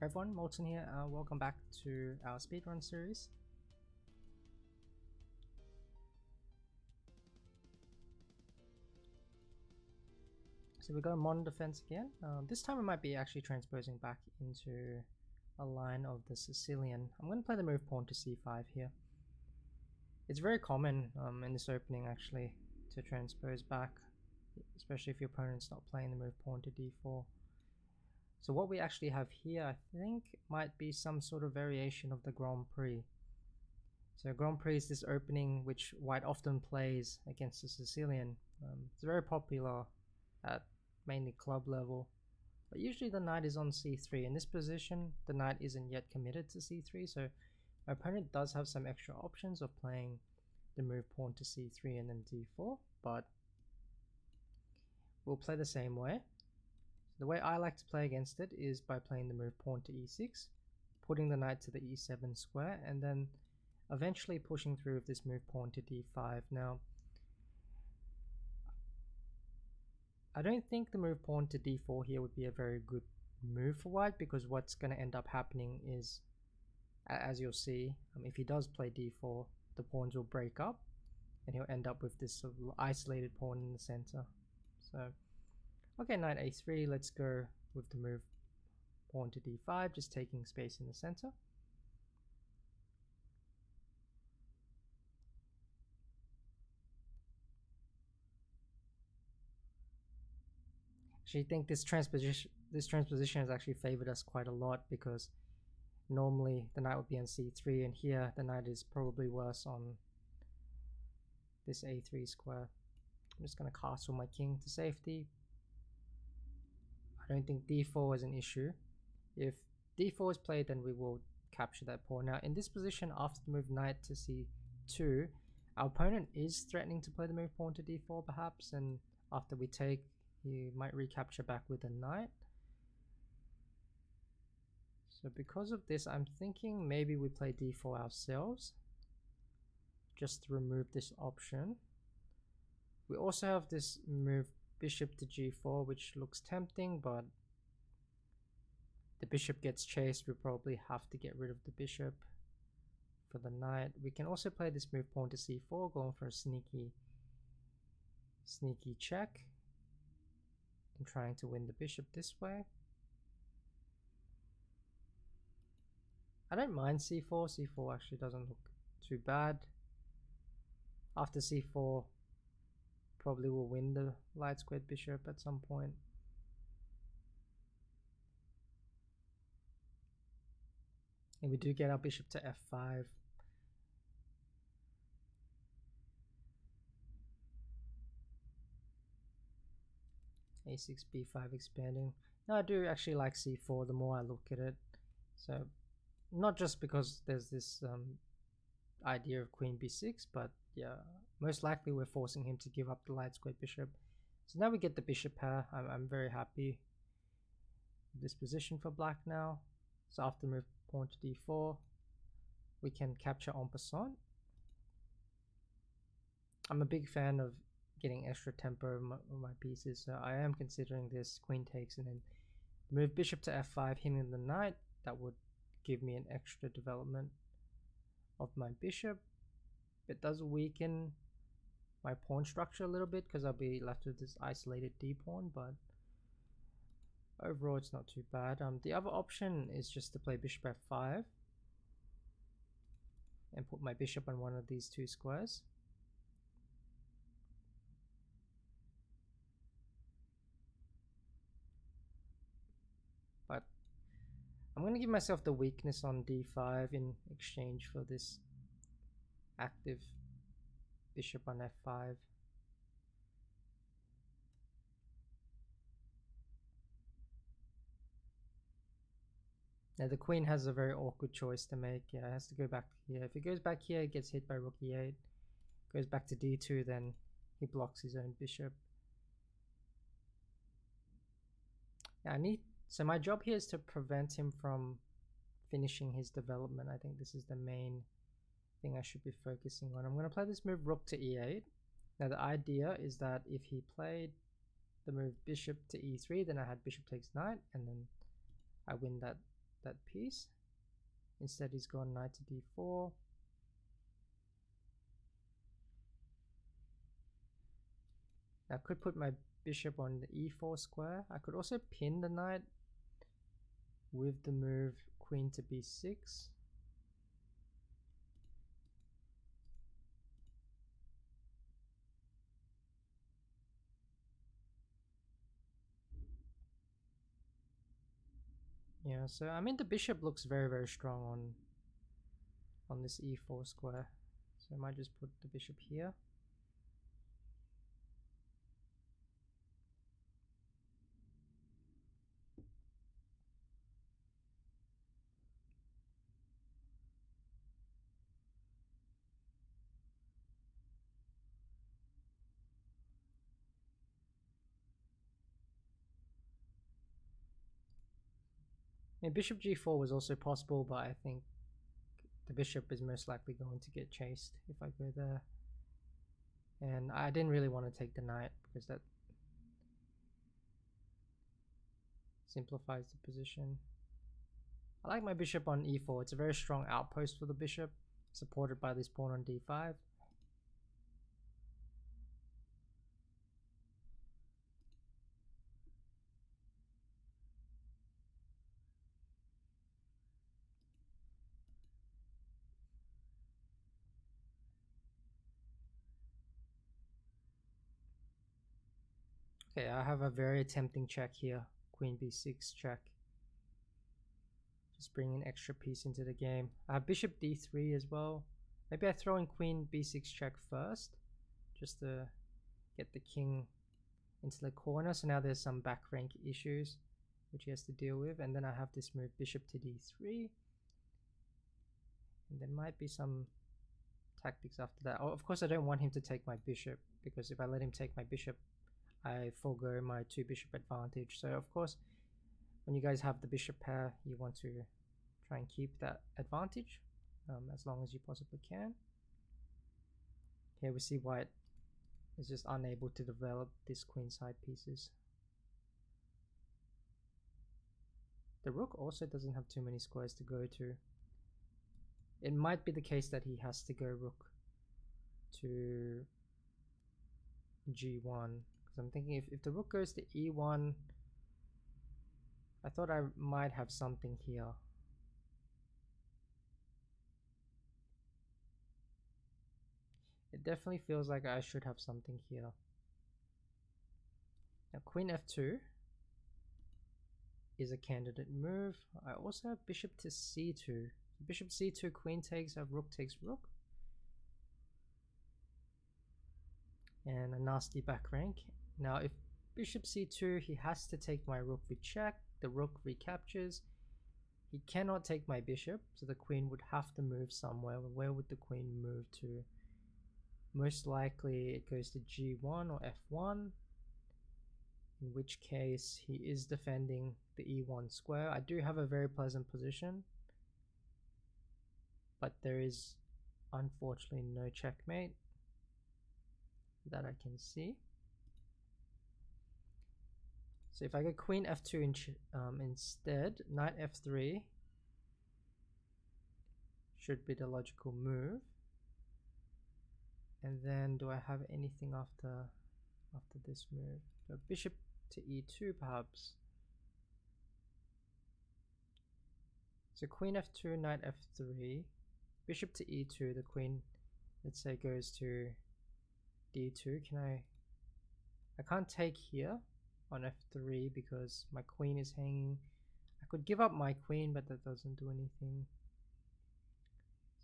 Hey everyone, Molton here. Welcome back to our speedrun series. So we got a modern defense again. This time we might be actually transposing back into a line of the Sicilian. I'm going to play the move pawn to c5 here. It's very common in this opening actually to transpose back, especially if your opponent's not playing the move pawn to d4. So what we actually have here, I think, might be some sort of variation of the Grand Prix. So Grand Prix is this opening which white often plays against the Sicilian. It's very popular at mainly club level, but usually the knight is on c3. In this position, the knight isn't yet committed to c3, so my opponent does have some extra options of playing the move pawn to c3 and then d4, but we'll play the same way. The way I like to play against it is by playing the move pawn to e6, putting the knight to the e7 square, and then eventually pushing through with this move pawn to d5. Now, I don't think the move pawn to d4 here would be a very good move for white, because what's going to end up happening is, as you'll see, if he does play d4, the pawns will break up, and he'll end up with this sort of isolated pawn in the center. So, okay, knight a3, let's go with the move pawn to d5, just taking space in the center. Actually, I think this transposition has actually favored us quite a lot, because normally the knight would be on c3, and here the knight is probably worse on this a3 square. I'm just going to castle my king to safety. I don't think d4 is an issue. If d4 is played, then we will capture that pawn. Now in this position, after the move knight to c2, our opponent is threatening to play the move pawn to d4 perhaps, and after we take, he might recapture back with a knight. So because of this, I'm thinking maybe we play d4 ourselves, just to remove this option. We also have this move bishop to g4, which looks tempting, but the bishop gets chased. We probably have to get rid of the bishop for the knight. We can also play this move pawn to c4, going for a sneaky check and trying to win the bishop this way. I don't mind c4. c4 actually doesn't look too bad. After c4, probably will win the light squared bishop at some point. And we do get our bishop to f5. a6, b5 expanding. Now I do actually like c4 the more I look at it. So not just because there's this idea of queen b6, but yeah, most likely we're forcing him to give up the light squared bishop. So now we get the bishop pair. I'm very happy with this position for black now. So after move pawn to d4, we can capture en passant. I'm a big fan of getting extra tempo on my pieces, so I am considering this queen takes and then move bishop to f5, hitting the knight. That would give me an extra development of my bishop. It does weaken my pawn structure a little bit, because I'll be left with this isolated d pawn, but overall it's not too bad. The other option is just to play bishop f5 and put my bishop on one of these two squares. But I'm going to give myself the weakness on d5 in exchange for this active bishop on f5. Now the queen has a very awkward choice to make. Yeah, it has to go back here. If it goes back here, it gets hit by rook e8. Goes back to d2, then he blocks his own bishop. Now so my job here is to prevent him from finishing his development. I think this is the main thing I should be focusing on. I'm going to play this move rook to e8. Now the idea is that if he played the move bishop to e3, then I had bishop takes knight, and then I win that that piece. Instead he's gone knight to d4. I could put my bishop on the e4 square. I could also pin the knight with the move queen to b6. Yeah, so I mean the bishop looks very, very strong on this e4 square. So I might just put the bishop here. And bishop g4 was also possible, but I think the bishop is most likely going to get chased if I go there. And I didn't really want to take the knight because that simplifies the position. I like my bishop on e4. It's a very strong outpost for the bishop, supported by this pawn on d5. Okay, I have a very tempting check here. Queen b6 check. Just bring an extra piece into the game. I have bishop d3 as well. Maybe I throw in queen b6 check first, just to get the king into the corner. So now there's some back rank issues which he has to deal with. And then I have this move bishop to d3. And there might be some tactics after that. Oh, of course I don't want him to take my bishop, because if I let him take my bishop, I forego my two bishop advantage. So of course, when you guys have the bishop pair, you want to try and keep that advantage as long as you possibly can. Here we see white is just unable to develop these queenside pieces. The rook also doesn't have too many squares to go to. It might be the case that he has to go rook to g1, because I'm thinking if the rook goes to e1, I thought I might have something here. It definitely feels like I should have something here. Now queen f2 is a candidate move. I also have bishop to c2. Bishop c2, queen takes, I have rook takes rook. And a nasty back rank. Now if bishop c2, he has to take my rook with check. The rook recaptures. He cannot take my bishop, so the queen would have to move somewhere. Where would the queen move to? Most likely it goes to g1 or f1, in which case he is defending the e1 square. I do have a very pleasant position, but there is unfortunately no checkmate that I can see. So if I go queen f2 instead, knight f3 should be the logical move. And then do I have anything after this move? So bishop to e2 perhaps. So queen f2, knight f3, bishop to e2, the queen, let's say, goes to d2. I can't take here on f3 because my queen is hanging. I could give up my queen, but that doesn't do anything.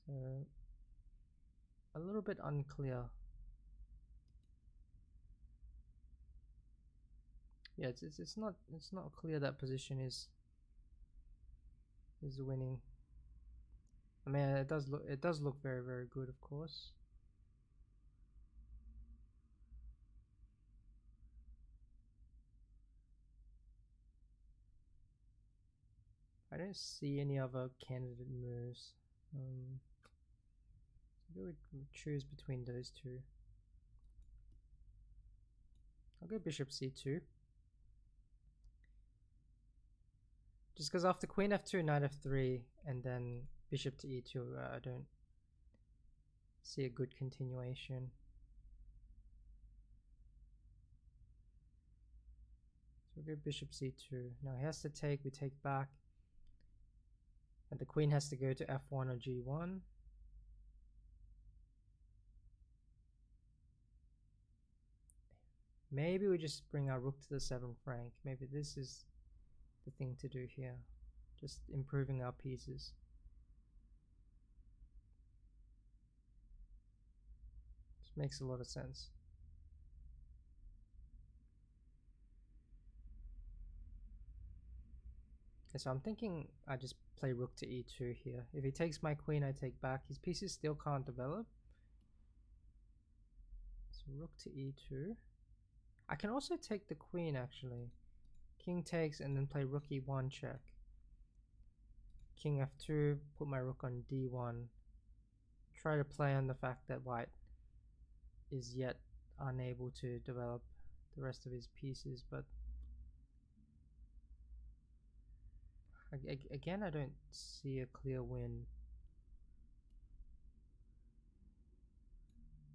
So a little bit unclear. Yeah, it's not clear that position is winning. I mean, it does look very, very good, of course. I don't see any other candidate moves. Maybe we choose between those two. I'll go bishop c2. Just because after queen f2, knight f3, and then bishop to e2, I don't see a good continuation. So we go bishop c2. Now he has to take, we take back. And the queen has to go to f1 or g1. Maybe we just bring our rook to the 7th rank. Maybe this is the thing to do here. Just improving our pieces. This makes a lot of sense. Okay, so I'm thinking I just play rook to e2 here. If he takes my queen, I take back. His pieces still can't develop. So rook to e2. I can also take the queen actually. King takes and then play rook e1 check. King f2, put my rook on d1. Try to play on the fact that white is yet unable to develop the rest of his pieces, but again I don't see a clear win.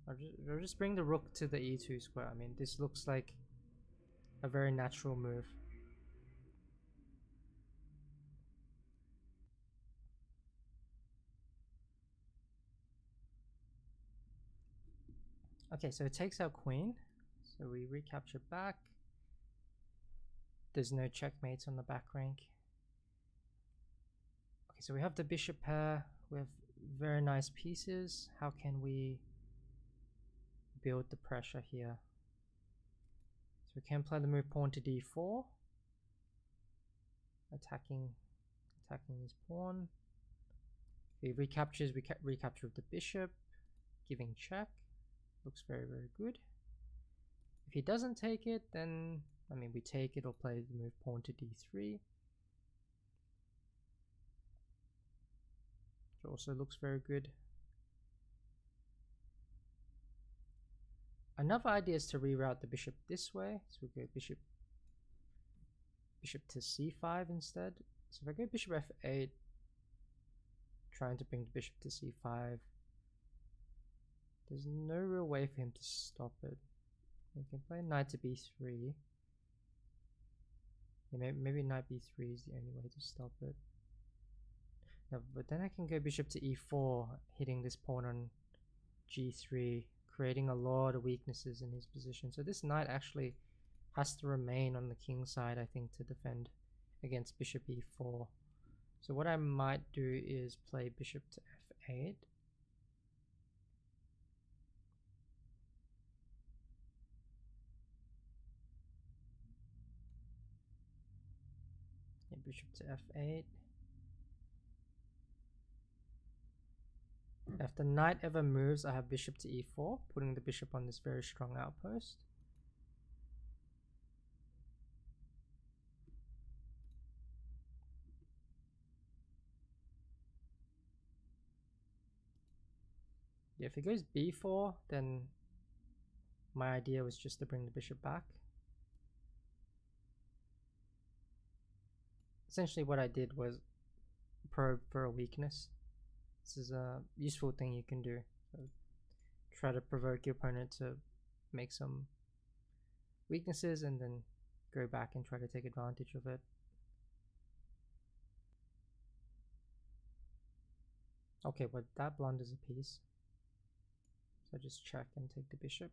I'll just bring the rook to the e2 square. I mean, this looks like a very natural move. Okay, so it takes our queen. So we recapture back. There's no checkmates on the back rank. Okay, so we have the bishop pair. We have very nice pieces. How can we build the pressure here? So we can play the move pawn to d4. Attacking his pawn. If he recaptures, we recapture with the bishop, giving check. Looks very, very good. If he doesn't take it, then, I mean, we take it or play the move pawn to d3. Which also looks very good. Another idea is to reroute the bishop this way. So we go bishop to c5 instead. So if I go bishop f8, trying to bring the bishop to c5, there's no real way for him to stop it. We can play knight to b3. Yeah, maybe knight b3 is the only way to stop it. No, but then I can go bishop to e4, hitting this pawn on g3, creating a lot of weaknesses in his position. So this knight actually has to remain on the king side, I think, to defend against bishop e4. So what I might do is play bishop to f8. Yeah, bishop to f8. If the knight ever moves, I have bishop to e4, putting the bishop on this very strong outpost. Yeah, if it goes b4, then my idea was just to bring the bishop back. Essentially what I did was probe for a weakness. This is a useful thing you can do. So try to provoke your opponent to make some weaknesses and then go back and try to take advantage of it. Okay, but that blunders a piece. So just check and take the bishop.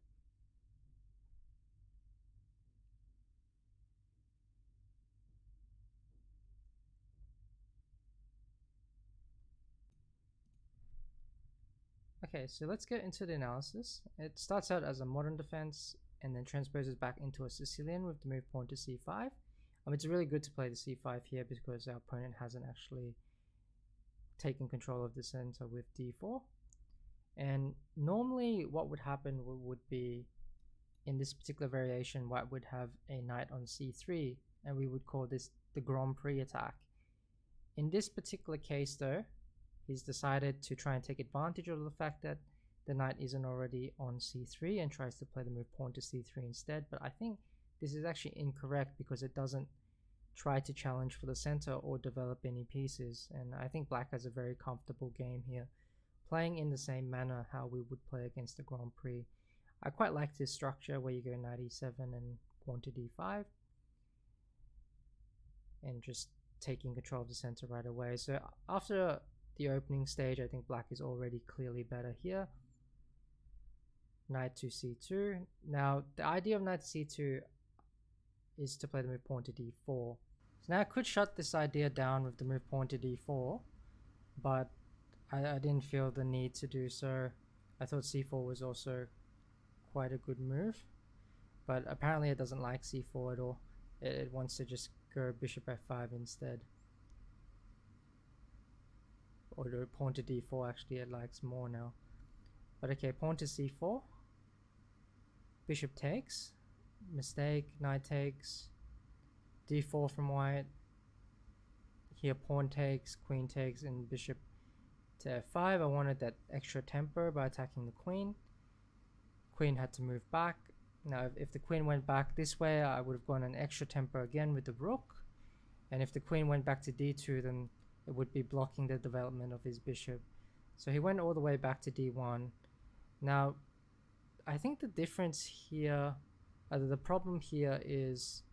Okay, so let's get into the analysis. It starts out as a modern defense and then transposes back into a Sicilian with the move pawn to c5. It's really good to play the c5 here because our opponent hasn't actually taken control of the center with d4. And normally what would happen would be, in this particular variation, white would have a knight on c3, and we would call this the Grand Prix attack. In this particular case though, he's decided to try and take advantage of the fact that the knight isn't already on c3 and tries to play the move pawn to c3 instead. But I think this is actually incorrect because it doesn't try to challenge for the center or develop any pieces, and I think black has a very comfortable game here, playing in the same manner how we would play against the Grand Prix. I quite like this structure where you go knight e7 and pawn to d5 and just taking control of the center right away. So after the opening stage, I think black is already clearly better here. Knight to c2. Now the idea of knight to c2 is to play the move pawn to d4. So now I could shut this idea down with the move pawn to d4, but I didn't feel the need to do so. I thought c4 was also quite a good move, but apparently it doesn't like c4 at all. It wants to just go bishop f5 instead, or the pawn to d4 actually it likes more now. But okay, pawn to c4, bishop takes, mistake, knight takes, d4 from white, here pawn takes, queen takes, and bishop to f5. I wanted that extra tempo by attacking the queen. Queen had to move back. Now if the queen went back this way, I would have gone an extra tempo again with the rook, and if the queen went back to d2, then it would be blocking the development of his bishop. So he went all the way back to d1. Now I think the difference here, the problem here is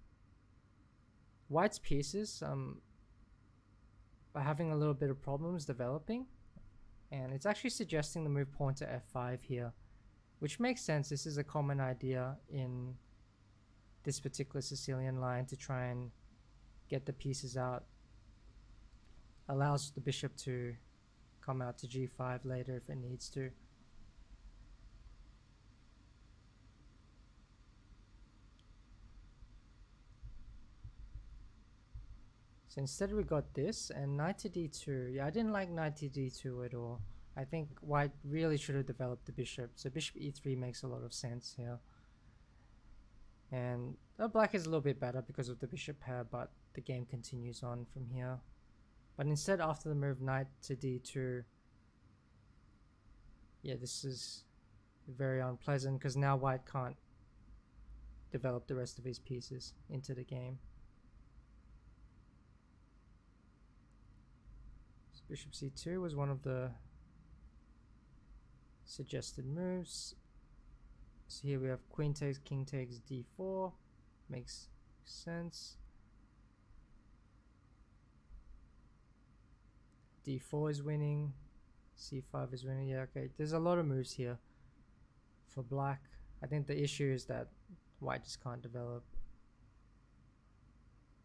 white's pieces are having a little bit of problems developing, and it's actually suggesting the move pawn to f5 here, which makes sense. This is a common idea in this particular Sicilian line, to try and get the pieces out. Allows the bishop to come out to g5 later if it needs to. So instead we got this, and knight to d2. Yeah, I didn't like knight to d2 at all. I think white really should have developed the bishop. So bishop e3 makes a lot of sense here. And black is a little bit better because of the bishop pair, but the game continues on from here. But instead, after the move knight to d2, yeah, this is very unpleasant because now white can't develop the rest of his pieces into the game. So bishop c2 was one of the suggested moves. So here we have queen takes, king takes, d4. Makes sense. d4 is winning, c5 is winning. Yeah, okay, there's a lot of moves here for black. I think the issue is that white just can't develop.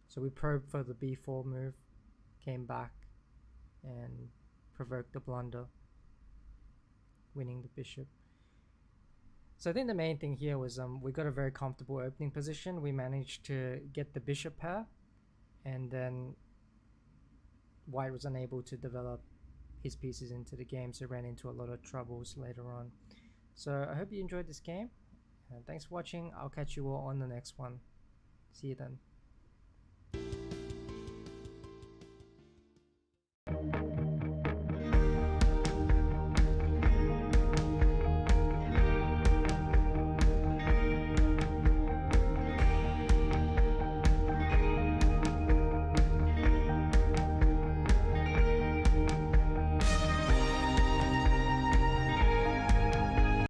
So we probed for the b4 move, came back and provoked the blunder, winning the bishop. So I think the main thing here was we got a very comfortable opening position. We managed to get the bishop pair, and then white was unable to develop his pieces into the game, so ran into a lot of troubles later on. So I hope you enjoyed this game. Thanks for watching. I'll catch you all on the next one. See you then.